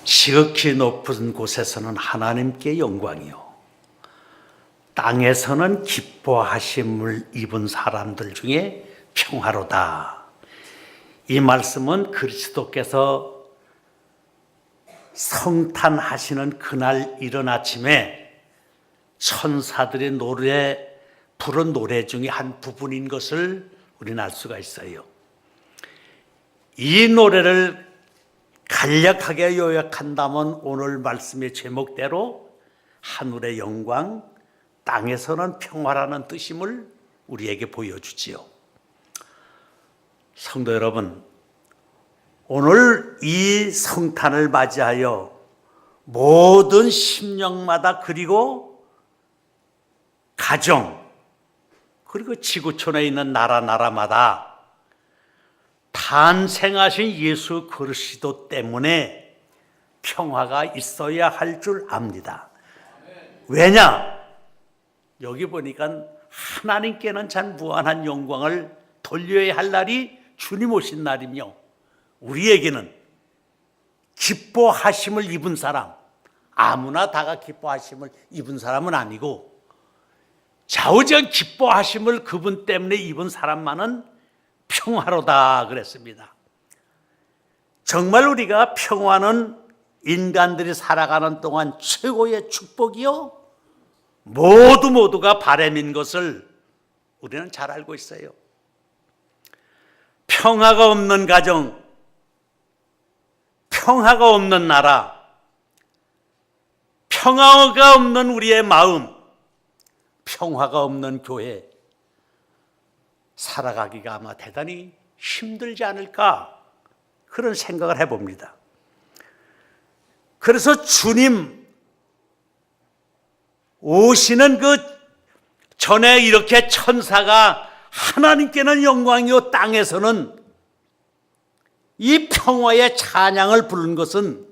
지극히 높은 곳에서는 하나님께 영광이요, 땅에서는 기뻐하심을 입은 사람들 중에 평화로다. 이 말씀은 그리스도께서 성탄하시는 그날 이른 아침에 천사들의 부른 노래 중에 한 부분인 것을 우리는 알 수가 있어요. 이 노래를 간략하게 요약한다면 오늘 말씀의 제목대로 하늘의 영광, 땅에서는 평화라는 뜻임을 우리에게 보여주지요. 성도 여러분, 오늘 이 성탄을 맞이하여 모든 심령마다, 그리고 가정, 그리고 지구촌에 있는 나라마다 탄생하신 예수 그리스도 때문에 평화가 있어야 할 줄 압니다. 왜냐? 여기 보니까 하나님께는 참 무한한 영광을 돌려야 할 날이 주님 오신 날이며, 우리에게는 기뻐하심을 입은 사람, 아무나 다가 기뻐하심을 입은 사람은 아니고 좌우지간 기뻐하심을 그분 때문에 입은 사람만은 평화로다 그랬습니다. 정말 우리가 평화는 인간들이 살아가는 동안 최고의 축복이요, 모두가 바람인 것을 우리는 잘 알고 있어요. 평화가 없는 가정, 평화가 없는 나라, 평화가 없는 우리의 마음, 평화가 없는 교회, 살아가기가 아마 대단히 힘들지 않을까, 그런 생각을 해봅니다. 그래서 주님 오시는 그 전에 이렇게 천사가 하나님께는 영광이요 땅에서는 이 평화의 찬양을 부른 것은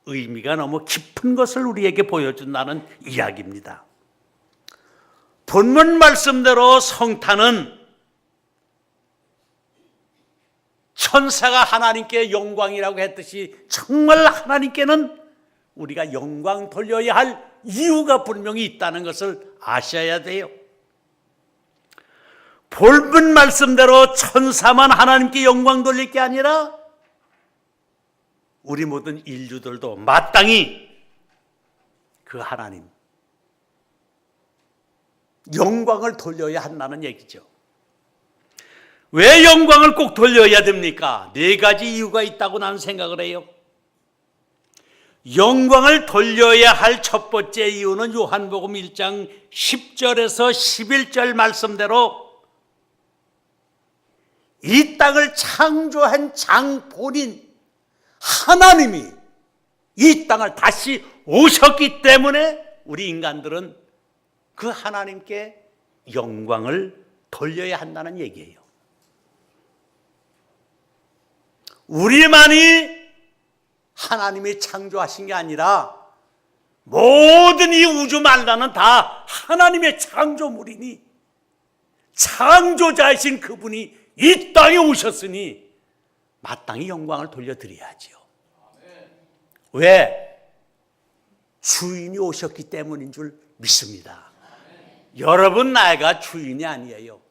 의미가 너무 깊은 것을 우리에게 보여준다는 이야기입니다. 본문 말씀대로 성탄은 천사가 하나님께 영광이라고 했듯이 정말 하나님께는 우리가 영광 돌려야 할 이유가 분명히 있다는 것을 아셔야 돼요. 본문 말씀대로 천사만 하나님께 영광 돌릴 게 아니라 우리 모든 인류들도 마땅히 그 하나님 영광을 돌려야 한다는 얘기죠. 왜 영광을 꼭 돌려야 됩니까? 4가지 이유가 있다고 나는 생각을 해요. 영광을 돌려야 할 첫 번째 이유는 요한복음 1장 10절에서 11절 말씀대로 이 땅을 창조한 장본인 하나님이 이 땅을 다시 오셨기 때문에 우리 인간들은 그 하나님께 영광을 돌려야 한다는 얘기예요. 우리만이 하나님이 창조하신 게 아니라 모든 이 우주 만다는 다 하나님의 창조물이니 창조자이신 그분이 이 땅에 오셨으니 마땅히 영광을 돌려드려야지요. 왜? 주인이 오셨기 때문인 줄 믿습니다. 여러분, 나이가 주인이 아니에요.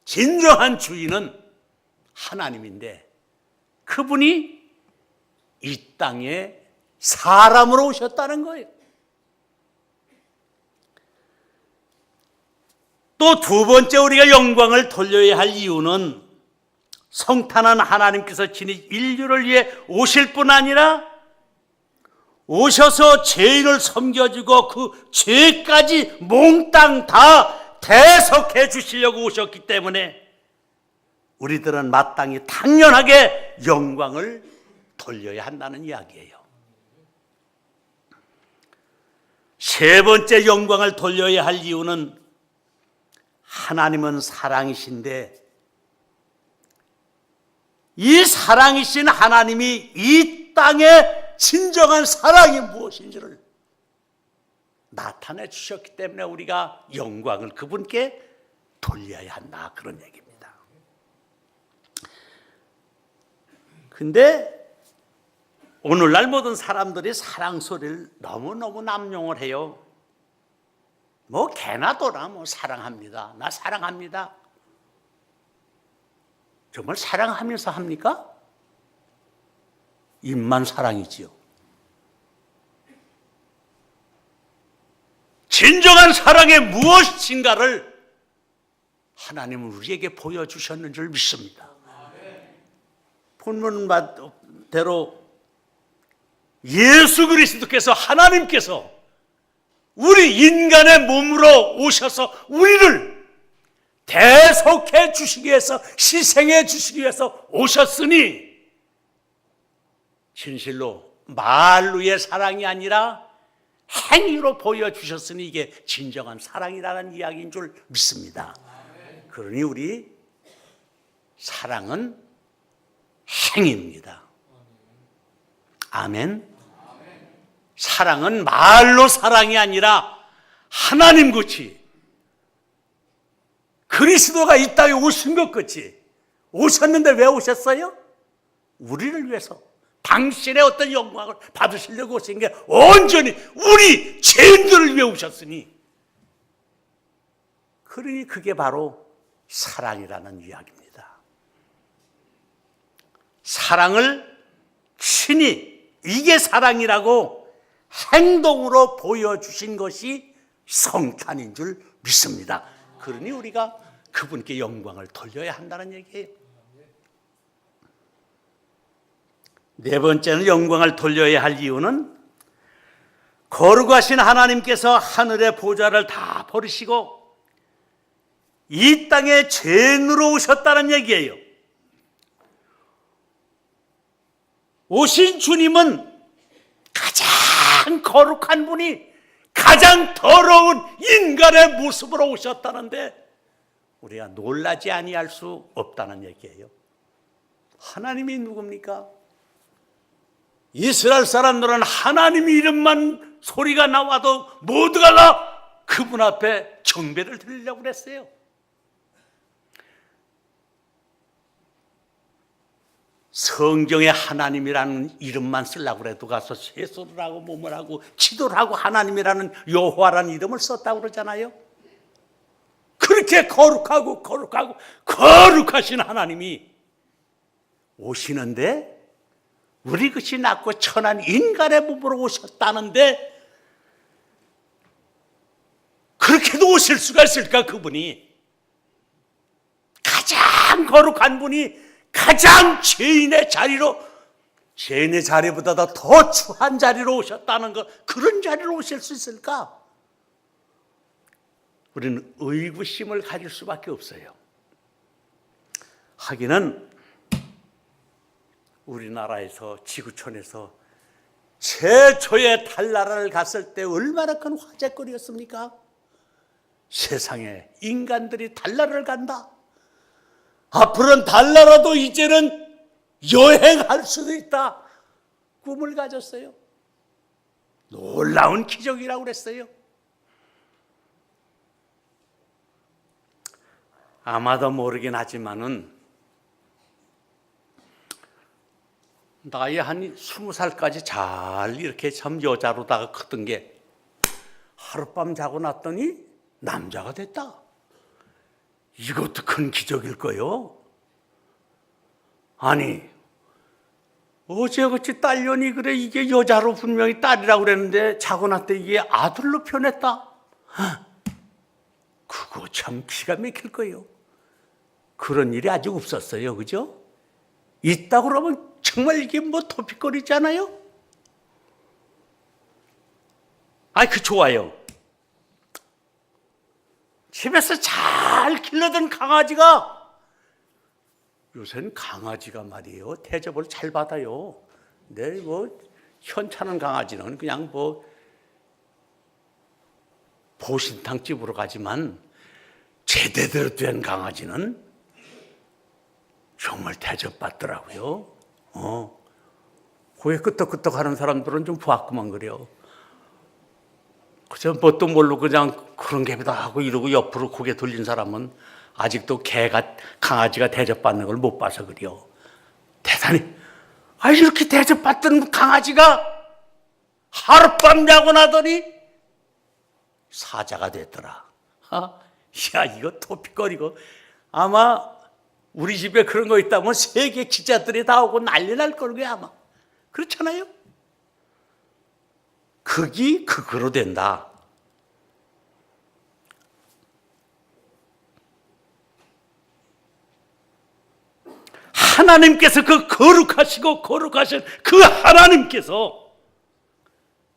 진정한 주인은 하나님인데 그분이 이 땅에 사람으로 오셨다는 거예요. 또 두 번째 우리가 영광을 돌려야 할 이유는 성탄한 하나님께서 친히 인류를 위해 오실 뿐 아니라 오셔서 죄인을 섬겨주고 그 죄까지 몽땅 다 대속해 주시려고 오셨기 때문에 우리들은 마땅히 당연하게 영광을 돌려야 한다는 이야기예요. 세 번째 영광을 돌려야 할 이유는 하나님은 사랑이신데 이 사랑이신 하나님이 이 땅에 진정한 사랑이 무엇인지를 나타내 주셨기 때문에 우리가 영광을 그분께 돌려야 한다, 그런 얘기입니다. 근데 오늘날 모든 사람들이 사랑 소리를 너무너무 남용을 해요. 뭐 개나 도나 뭐 사랑합니다. 나 사랑합니다. 정말 사랑하면서 합니까? 입만 사랑이지요. 진정한 사랑의 무엇인가를 하나님은 우리에게 보여주셨는 줄 믿습니다. 본문대로 예수 그리스도께서 하나님께서 우리 인간의 몸으로 오셔서 우리를 대속해 주시기 위해서, 희생해 주시기 위해서 오셨으니 진실로 말로의 사랑이 아니라 행위로 보여주셨으니 이게 진정한 사랑이라는 이야기인 줄 믿습니다. 그러니 우리 사랑은 행위입니다. 아멘. 사랑은 말로 사랑이 아니라 하나님같이 그리스도가 이 땅에 오신 것 같이 오셨는데 왜 오셨어요? 우리를 위해서 당신의 어떤 영광을 받으시려고 오신 게 온전히 우리 죄인들을 위해 오셨으니, 그러니 그게 바로 사랑이라는 이야기입니다. 사랑을 친히 이게 사랑이라고 행동으로 보여주신 것이 성탄인 줄 믿습니다. 그러니 우리가 그분께 영광을 돌려야 한다는 얘기예요. 네 번째는 영광을 돌려야 할 이유는 거룩하신 하나님께서 하늘의 보좌를 다 버리시고 이 땅에 죄인으로 오셨다는 얘기예요. 오신 주님은 가장 거룩한 분이 가장 더러운 인간의 모습으로 오셨다는데 우리가 놀라지 아니할 수 없다는 얘기예요. 하나님이 누굽니까? 이스라엘 사람들은 하나님 이름만 소리가 나와도 모두가 다 그분 앞에 경배를 드리려고 그랬어요. 성경에 하나님이라는 이름만 쓰려고 해도 가서 세수를 하고 몸을 하고 기도를 하고 하나님이라는 여호와라는 이름을 썼다고 그러잖아요. 그렇게 거룩하신 하나님이 오시는데 우리 것이 낮고 천한 인간의 몸으로 오셨다는데 그렇게도 오실 수가 있을까? 그분이 가장 거룩한 분이 가장 죄인의 자리로, 죄인의 자리보다 더 추한 자리로 오셨다는 것, 그런 자리로 오실 수 있을까? 우리는 의구심을 가질 수밖에 없어요. 하기는 우리나라에서 지구촌에서 최초의 달나라를 갔을 때 얼마나 큰 화제거리였습니까? 세상에 인간들이 달나라를 간다. 앞으로는 달나라도 이제는 여행할 수도 있다. 꿈을 가졌어요. 놀라운 기적이라고 그랬어요. 아마도 모르긴 하지만은 나이 한 20살까지 잘 이렇게 참 여자로다가 컸던 게 하룻밤 자고 났더니 남자가 됐다. 이것도 큰 기적일 거요. 아니 어제같이 딸년이 그래 이게 여자로 분명히 딸이라고 그랬는데 자고 났더니 이게 아들로 변했다. 그거 참 기가 막힐 거예요. 그런 일이 아직 없었어요. 그죠? 있다고 그러면 정말 이게 뭐 토픽거리잖아요. 아이 그 좋아요. 집에서 잘 길러던 강아지가, 요새는 강아지가 말이에요 대접을 잘 받아요. 근데 뭐 현찮은 강아지는 그냥 뭐 보신탕 집으로 가지만 제대로 된 강아지는 정말 대접받더라고요. 고개 끄덕끄덕 하는 사람들은 좀 부합구만 그래요. 그저 뭣도 모르고 그냥 그런 개비다 하고 이러고 옆으로 고개 돌린 사람은 아직도 강아지가 대접받는 걸 못 봐서 그래요. 대단히 이렇게 대접받던 강아지가 하룻밤 자고 나더니 사자가 됐더라. 야, 이거 토픽거리고. 아마 우리 집에 그런 거 있다면 세계 기자들이 다 오고 난리 날 거고요, 아마. 그렇잖아요? 극이 극으로 된다. 하나님께서 그 거룩하신 그 하나님께서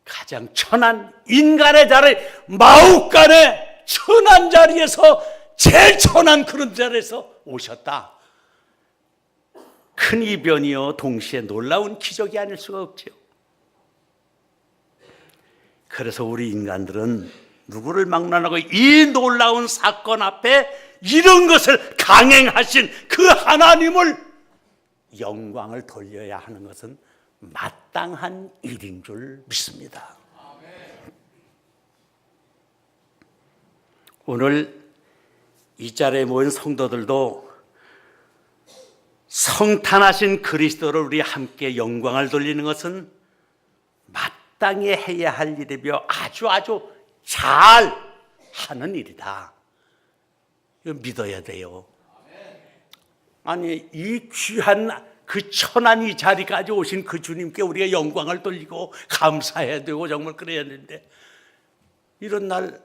가장 천한 인간의 자리, 마우간의 천한 자리에서 제일 천한 그런 자리에서 오셨다. 큰 이변이요 동시에 놀라운 기적이 아닐 수가 없죠. 그래서 우리 인간들은 누구를 막론하고 이 놀라운 사건 앞에 이런 것을 강행하신 그 하나님을 영광을 돌려야 하는 것은 마땅한 일인 줄 믿습니다. 오늘 이 자리에 모인 성도들도 성탄하신 그리스도를 우리 함께 영광을 돌리는 것은 마땅히 해야 할 일이며 아주 잘 하는 일이다. 이거 믿어야 돼요. 아니, 이 귀한 그 천한 이 자리까지 오신 그 주님께 우리가 영광을 돌리고 감사해야 되고 정말 그래야 되는데, 이런 날,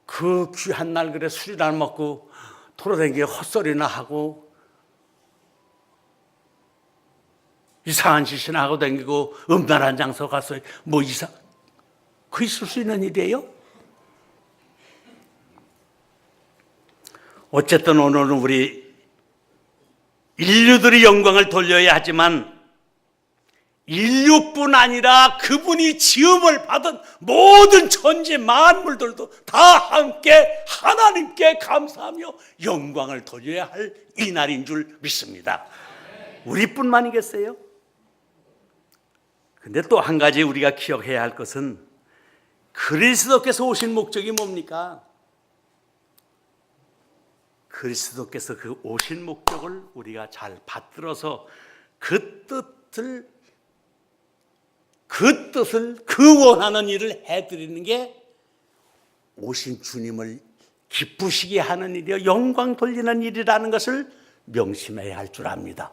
그 귀한 날 그래 술이나 안 먹고 돌아다니게 헛소리나 하고 이상한 짓이나 하고 다니고 음란한 장소 가서 그 있을 수 있는 일이에요? 어쨌든 오늘은 우리 인류들이 영광을 돌려야 하지만 인류뿐 아니라 그분이 지음을 받은 모든 천지 만물들도 다 함께 하나님께 감사하며 영광을 돌려야 할 이날인 줄 믿습니다. 우리뿐만이겠어요? 근데 또 한 가지 우리가 기억해야 할 것은 그리스도께서 오신 목적이 뭡니까? 그리스도께서 그 오신 목적을 우리가 잘 받들어서 그 뜻을 그 원하는 일을 해드리는 게 오신 주님을 기쁘시게 하는 일이요 영광 돌리는 일이라는 것을 명심해야 할 줄 압니다.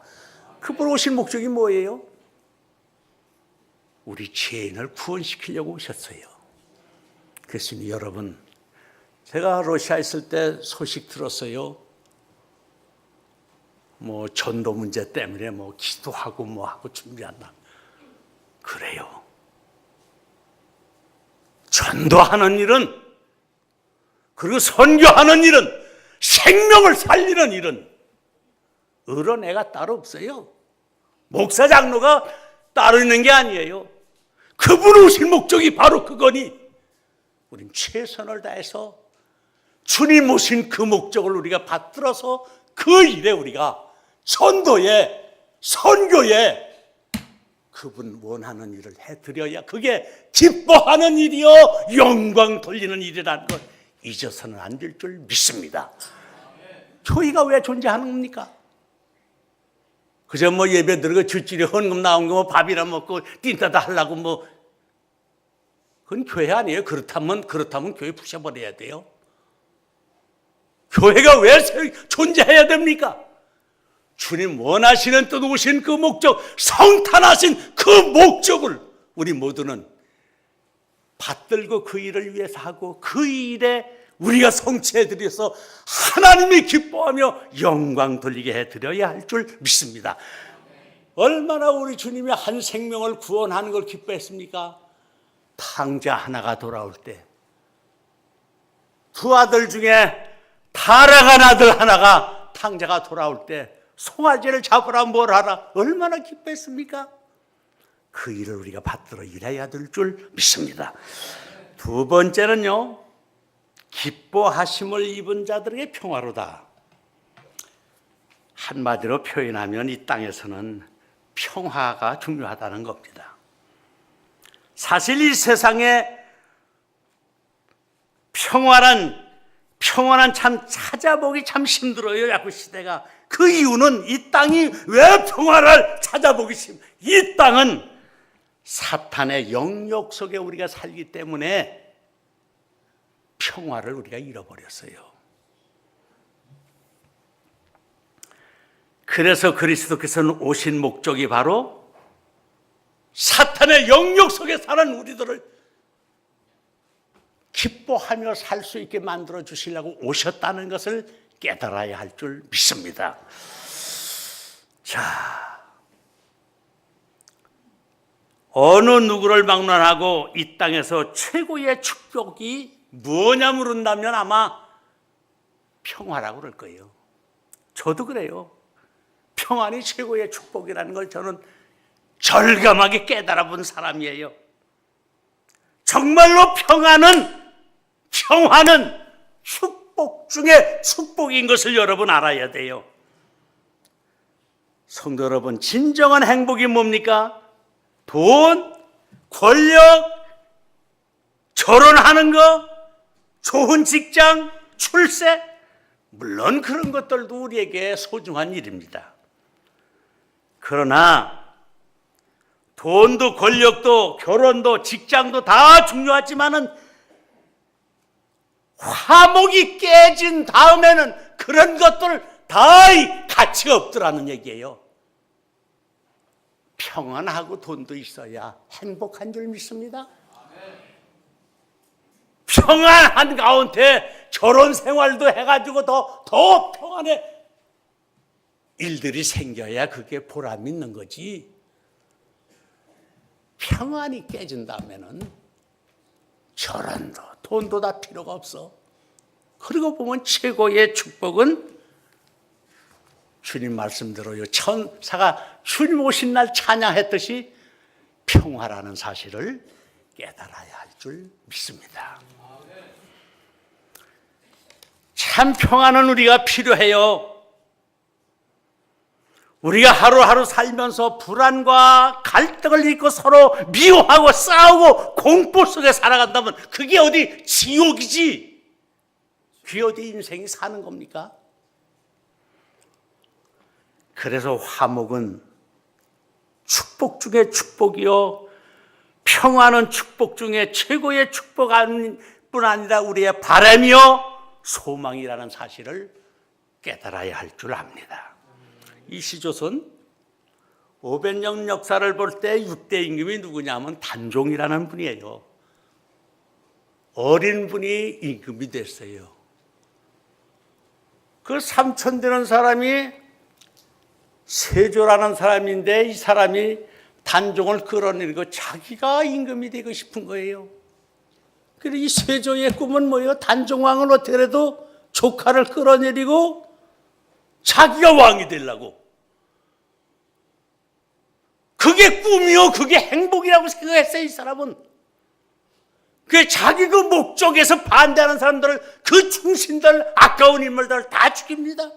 그분 오신 목적이 뭐예요? 우리 죄인을 구원시키려고 오셨어요. 그래서 여러분, 제가 러시아에 있을 때 소식 들었어요. 전도 문제 때문에 기도하고 하고 준비한다. 그래요. 전도하는 일은, 그리고 선교하는 일은, 생명을 살리는 일은 어른 애가 따로 없어요. 목사 장로가 따로 있는 게 아니에요. 그분 오신 목적이 바로 그거니 우린 최선을 다해서 주님 오신 그 목적을 우리가 받들어서 그 일에 우리가 전도에 선교에 그분 원하는 일을 해드려야 그게 기뻐하는 일이요 영광 돌리는 일이라는 걸 잊어서는 안 될 줄 믿습니다. 교회가 왜 존재하는 겁니까? 그저 예배 드리고 주일에 헌금 나온 거 밥이나 먹고 뛴다다 하려고 그건 교회 아니에요. 그렇다면 교회 부셔버려야 돼요. 교회가 왜 존재해야 됩니까? 주님 원하시는 뜻 오신 그 목적, 성탄하신 그 목적을 우리 모두는 받들고 그 일을 위해서 하고 그 일에 우리가 성취해드려서 하나님이 기뻐하며 영광 돌리게 해드려야 할 줄 믿습니다. 얼마나 우리 주님이 한 생명을 구원하는 걸 기뻐했습니까? 탕자 하나가 돌아올 때 두 아들 중에 타락한 아들 하나가 탕자가 돌아올 때 송아지를 잡으라 뭘 하라 얼마나 기뻐했습니까? 그 일을 우리가 받들어 일해야 될 줄 믿습니다. 두 번째는요, 기뻐하심을 입은 자들에게 평화로다. 한마디로 표현하면 이 땅에서는 평화가 중요하다는 겁니다. 사실 이 세상에 평안한 참 찾아보기 참 힘들어요. 야구 시대가 그 이유는 이 땅이 왜 평화를 찾아보기 쉽? 이 땅은 사탄의 영역 속에 우리가 살기 때문에 평화를 우리가 잃어버렸어요. 그래서 그리스도께서는 오신 목적이 바로 사탄의 영역 속에 사는 우리들을 기뻐하며 살 수 있게 만들어 주시려고 오셨다는 것을 깨달아야 할 줄 믿습니다. 자, 어느 누구를 막론하고 이 땅에서 최고의 축복이 뭐냐 물은다면 아마 평화라고 그럴 거예요. 저도 그래요. 평안이 최고의 축복이라는 걸 저는 절감하게 깨달아 본 사람이에요. 정말로 평화는 축복 중에 축복인 것을 여러분 알아야 돼요. 성도 여러분, 진정한 행복이 뭡니까? 돈, 권력, 결혼하는 거, 좋은 직장, 출세, 물론 그런 것들도 우리에게 소중한 일입니다. 그러나 돈도 권력도 결혼도 직장도 다 중요하지만은 화목이 깨진 다음에는 그런 것들 다 가치가 없더라는 얘기예요. 평안하고 돈도 있어야 행복한 줄 믿습니다. 평안한 가운데 결혼 생활도 해가지고 더 평안해 일들이 생겨야 그게 보람 있는 거지. 평안이 깨진다면은 결혼도 돈도 다 필요가 없어. 그리고 보면 최고의 축복은 주님 말씀대로요. 천사가 주님 오신 날 찬양했듯이 평화라는 사실을 깨달아야 할 줄 믿습니다. 참 평화는 우리가 필요해요. 우리가 하루하루 살면서 불안과 갈등을 잃고 서로 미워하고 싸우고 공포 속에 살아간다면 그게 어디 지옥이지? 그게 어디 인생이 사는 겁니까? 그래서 화목은 축복 중에 축복이요, 평화는 축복 중에 최고의 축복뿐 아니라 우리의 바람이요 소망이라는 사실을 깨달아야 할 줄 압니다. 이 시조선 500년 역사를 볼 때 6대 임금이 누구냐면 단종이라는 분이에요. 어린 분이 임금이 됐어요. 그 삼촌 되는 사람이 세조라는 사람인데 이 사람이 단종을 끌어내리고 자기가 임금이 되고 싶은 거예요. 그래서 이 세조의 꿈은 뭐예요? 단종왕은 어떻게 해도 조카를 끌어내리고 자기가 왕이 되려고. 그게 꿈이요, 그게 행복이라고 생각했어요. 이 사람은. 그 자기 그 목적에서 반대하는 사람들을, 그 충신들, 아까운 인물들을 다 죽입니다.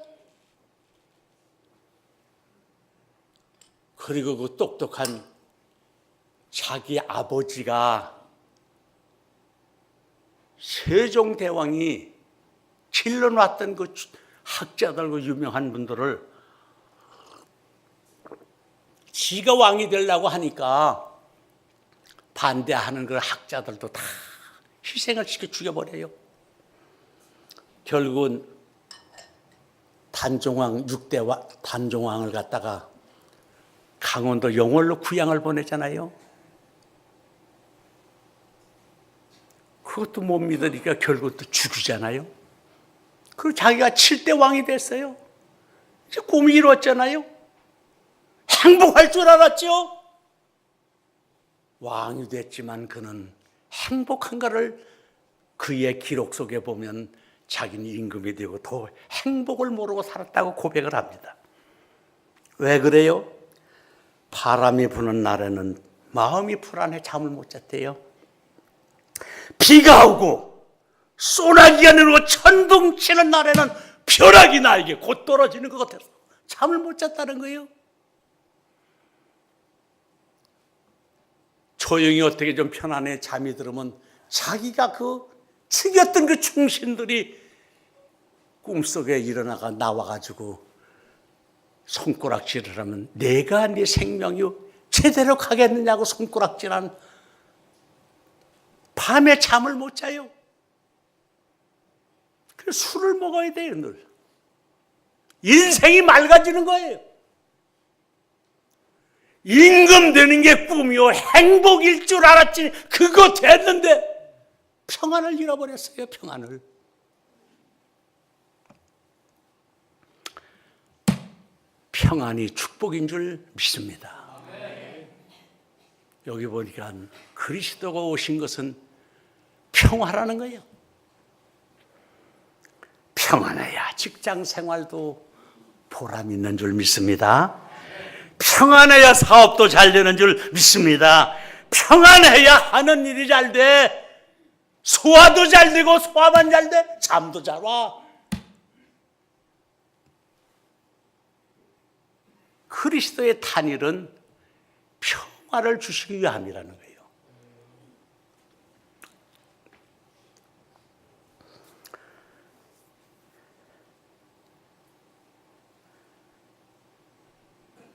그리고 그 똑똑한 자기 아버지가 세종대왕이 길러놨던 그 학자들과 유명한 분들을 지가 왕이 되려고 하니까 반대하는 그 학자들도 다 희생을 시켜 죽여버려요. 결국은 단종왕 6대 단종왕을 갖다가 강원도 영월로 구양을 보내잖아요. 그것도 못 믿으니까 결국 또 죽이잖아요. 그리고 자기가 7대 왕이 됐어요. 이제 꿈이 이루어졌잖아요. 행복할 줄 알았죠. 왕이 됐지만 그는 행복한가를 그의 기록 속에 보면 자기는 임금이 되고 더 행복을 모르고 살았다고 고백을 합니다. 왜 그래요? 바람이 부는 날에는 마음이 불안해 잠을 못 잤대요. 비가 오고 소나기가 내리고 천둥 치는 날에는 벼락이 나에게 곧 떨어지는 것 같아서 잠을 못 잤다는 거예요. 조용히 어떻게 좀 편안해 잠이 들으면 자기가 그 죽였던 그 충신들이 꿈속에 일어나가 나와가지고 손가락질을 하면 내가 네 생명이 제대로 가겠느냐고 손가락질한 밤에 잠을 못 자요. 그래서 술을 먹어야 돼요, 늘. 인생이 맑아지는 거예요. 임금 되는 게 꿈이요 행복일 줄 알았지 그거 됐는데 평안을 잃어버렸어요. 평안을. 평안이 축복인 줄 믿습니다. 여기 보니까 그리스도가 오신 것은 평화라는 거예요. 평안해야 직장 생활도 보람 있는 줄 믿습니다. 평안해야 사업도 잘 되는 줄 믿습니다. 평안해야 하는 일이 잘 돼. 소화도 잘 되고 소화만 잘 돼. 잠도 잘 와. 그리스도의 탄일은 평화를 주시기 위함이라는 거예요.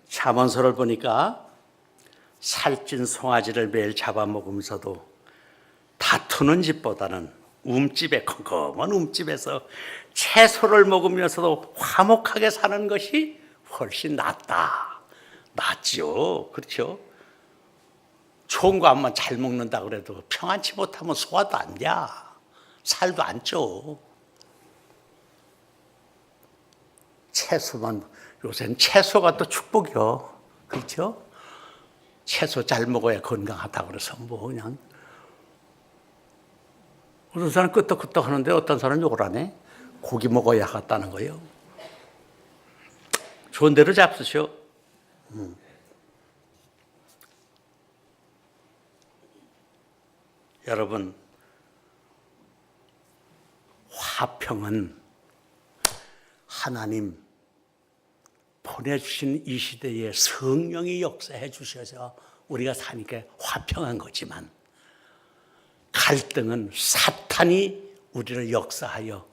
잠언서를 보니까 살찐 송아지를 매일 잡아먹으면서도 다투는 집보다는 움집에 컴컴한 움집에서 채소를 먹으면서도 화목하게 사는 것이 훨씬 낫다. 낫지요. 그렇죠? 좋은 거 한번 잘 먹는다 그래도 평안치 못하면 소화도 안 돼. 살도 안 쪄. 채소만, 요새는 채소가 또 축복이요. 그렇죠? 채소 잘 먹어야 건강하다고 그래서 뭐 그냥. 어떤 사람 끄떡끄떡 하는데 어떤 사람은 욕을 하네. 고기 먹어야 하겠다는 거예요. 좋은 대로 잡수셔. 여러분, 화평은 하나님 보내주신 이 시대에 성령이 역사해 주셔서 우리가 사니까 화평한 거지만 갈등은 사탄이 우리를 역사하여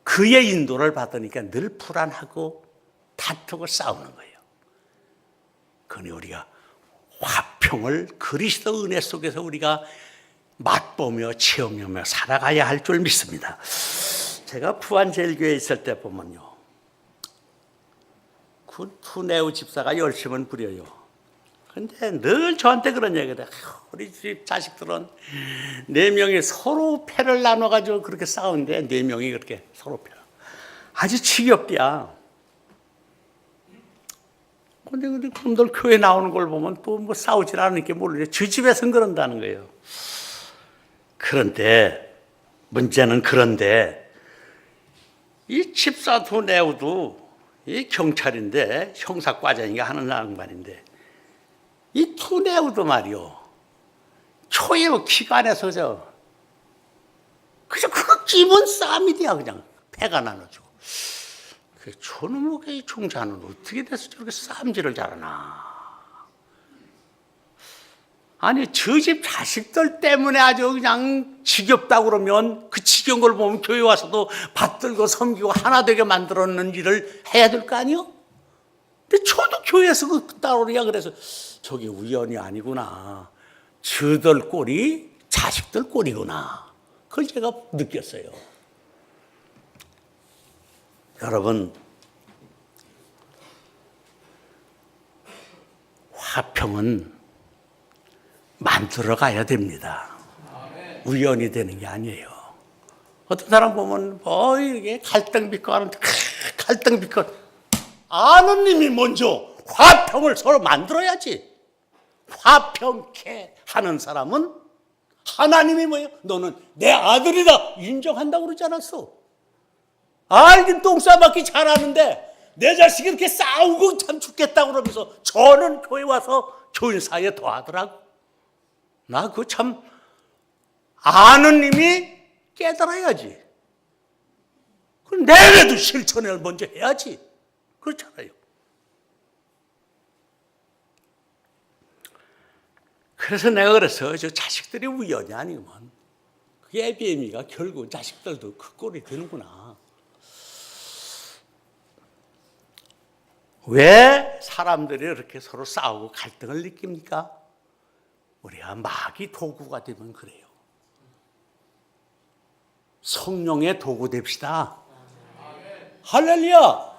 그의 인도를 받으니까 늘 불안하고 다투고 싸우는 거예요. 그러니 우리가 화평을 그리스도 은혜 속에서 우리가 맛보며 체험하며 살아가야 할 줄 믿습니다. 제가 부안제일교회에 있을 때 보면요, 그 푸네우 집사가 열심은 부려요. 근데 늘 저한테 그런 얘기를 해요. 우리 집 자식들은 4명이 서로 패를 나눠가지고 그렇게 싸우는데 4명이 그렇게 서로 패. 아주 지겹디야. 근데 그놈들 교회 나오는 걸 보면 또 뭐 싸우질 않으니까 모르죠. 저 집에서는 그런다는 거예요. 그런데 문제는 그런데 이 집사 푸네우도 이 경찰인데 형사과장인가 하는 양반인데 이 투네우도 말이요 초유 기관에서 그저 그 기본 싸움이 돼야 그냥 패가 나눠주고 저놈의 종자는 어떻게 돼서 저렇게 싸움질을 잘하나. 아니 저 집 자식들 때문에 아주 그냥 지겹다고 그러면 그 지겨운 걸 보면 교회 와서도 받들고 섬기고 하나 되게 만들었는 일을 해야 될 거 아니요? 근데 저도 교회에서 그 따로야. 그래서 저게 우연이 아니구나. 저들 꼴이 자식들 꼴이구나. 그걸 제가 느꼈어요. 여러분, 화평은 만들어 가야 됩니다. 우연이 되는 게 아니에요. 어떤 사람 보면 이게 갈등 빚고 하는데 갈등 빚고 아는 님이 먼저 화평을 서로 만들어야지. 화평케 하는 사람은 하나님이 뭐예요? 너는 내 아들이다 인정한다고 그러지 않았어? 알긴 똥싸맞기 잘하는데 내 자식이 이렇게 싸우고 참 죽겠다고 그러면서 저는 교회 와서 교인 사이에 더하더라고. 나 그거 참 아는 님이 깨달아야지. 그럼 내래도 실천을 먼저 해야지. 그렇잖아요. 그래서 내가 그래서 저 자식들이 우연이 아니구만. 그 애비애미가 결국 자식들도 그 꼴이 되는구나. 왜 사람들이 이렇게 서로 싸우고 갈등을 느낍니까? 우리가 마귀 도구가 되면 그래요. 성령의 도구 됩시다. 할렐루야.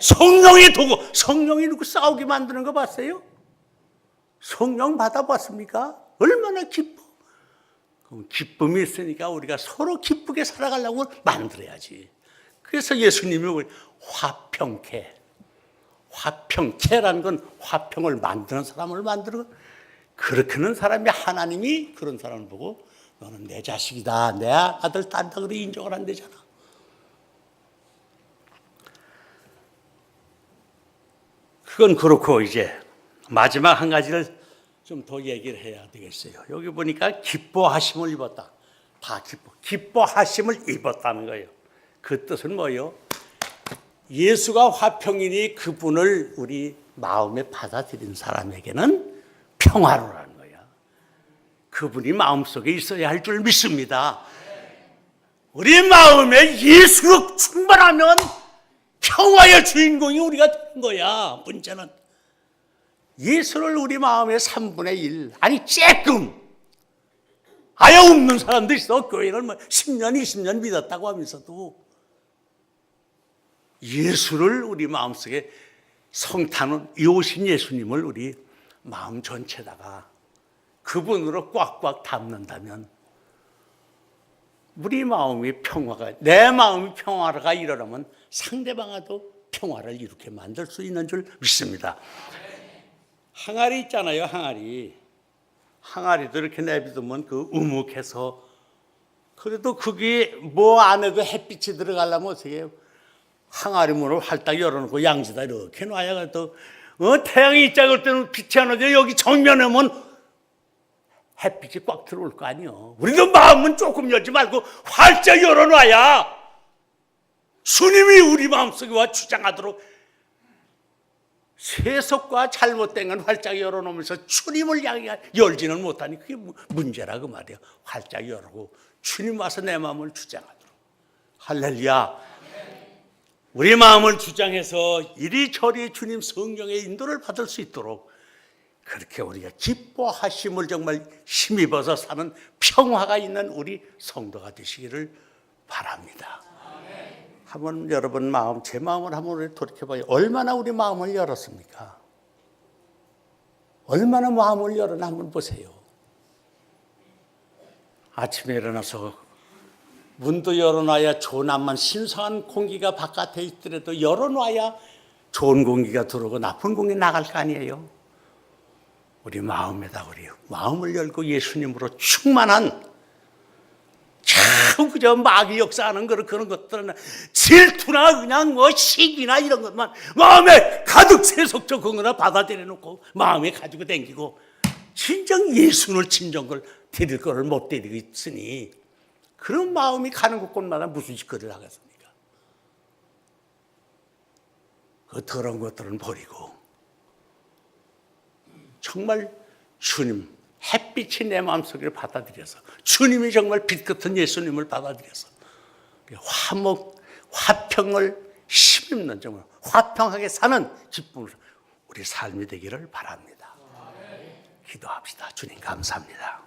성령의 도구. 성령이 누구 싸우게 만드는 거 봤어요? 성령 받아봤습니까? 얼마나 기뻐. 그럼 기쁨이 있으니까 우리가 서로 기쁘게 살아가려고 만들어야지. 그래서 예수님이 우리 화평케. 화평케라는 건 화평을 만드는 사람을 만드는, 그렇게 하는 사람이, 하나님이 그런 사람을 보고 너는 내 자식이다, 내 아들, 딸다, 그렇게 인정을 한대잖아. 그건 그렇고, 이제 마지막 한 가지를 좀 더 얘기를 해야 되겠어요. 여기 보니까 기뻐하심을 입었다. 다 기뻐하심을 입었다는 거예요. 그 뜻은 뭐예요? 예수가 화평이니 그분을 우리 마음에 받아들인 사람에게는 평화로라는 거야. 그분이 마음속에 있어야 할 줄 믿습니다. 우리 마음에 예수로 충만하면 평화의 주인공이 우리가 되는 거야. 문제는 예수를 우리 마음의 3분의 1, 아니 쬐끔 아예 없는 사람도 있어. 교회를 뭐 10년, 20년 믿었다고 하면서도 예수를 우리 마음속에 성탄은 이오신 예수님을 우리 마음 전체다가 그분으로 꽉꽉 담는다면 우리 마음이 평화가, 내 마음이 평화가 일어나면 상대방도 평화를 이렇게 만들 수 있는 줄 믿습니다. 항아리 있잖아요. 항아리도 이렇게 내비두면 그 우묵해서, 그래도 그게 뭐 안에도 햇빛이 들어가려면 어떻게 해요? 항아리 문을 활딱 열어놓고 양지다 이렇게 놔야 또 태양이 있자고 할 때는 빛이 안 오죠. 여기 정면에면 햇빛이 꽉 들어올 거 아니에요. 우리도 마음은 조금 열지 말고 활짝 열어놔야 주님이 우리 마음속에 와 주장하도록, 세속과 잘못된 건 활짝 열어놓으면서 주님을 향해 열지는 못하니 그게 문제라 그 말이에요. 활짝 열고 주님 와서 내 마음을 주장하도록. 할렐루야. 우리 마음을 주장해서 이리저리 주님 성령의 인도를 받을 수 있도록 그렇게 우리가 기뻐하심을 정말 힘입어서 사는 평화가 있는 우리 성도가 되시기를 바랍니다. 한번 여러분 마음, 제 마음을 한번 돌이켜봐요. 얼마나 우리 마음을 열었습니까? 얼마나 마음을 열었나 한번 보세요. 아침에 일어나서 문도 열어놔야 좋은, 암만 신선한 공기가 바깥에 있더라도 열어놔야 좋은 공기가 들어오고 나쁜 공기 나갈 거 아니에요. 우리 마음에다 우리 마음을 열고 예수님으로 충만한, 참 그저 마귀 역사하는 그런 것들은 질투나 그냥 뭐 시기나 이런 것만 마음에 가득 세속적 그거나 받아들여 놓고 마음에 가지고 댕기고 진정 예수를 진정 걸 드릴 거를 못 드리고 있으니 그런 마음이 가는 곳곳마다 무슨 짓거리를 하겠습니까? 그 더러운 것들은 버리고 정말 주님, 햇빛이 내 마음속에 받아들여서 주님이 정말 빛 같은 예수님을 받아들여서 화평을 힘입는, 정말 화평하게 사는 기쁨을 우리 삶이 되기를 바랍니다. 기도합시다. 주님 감사합니다.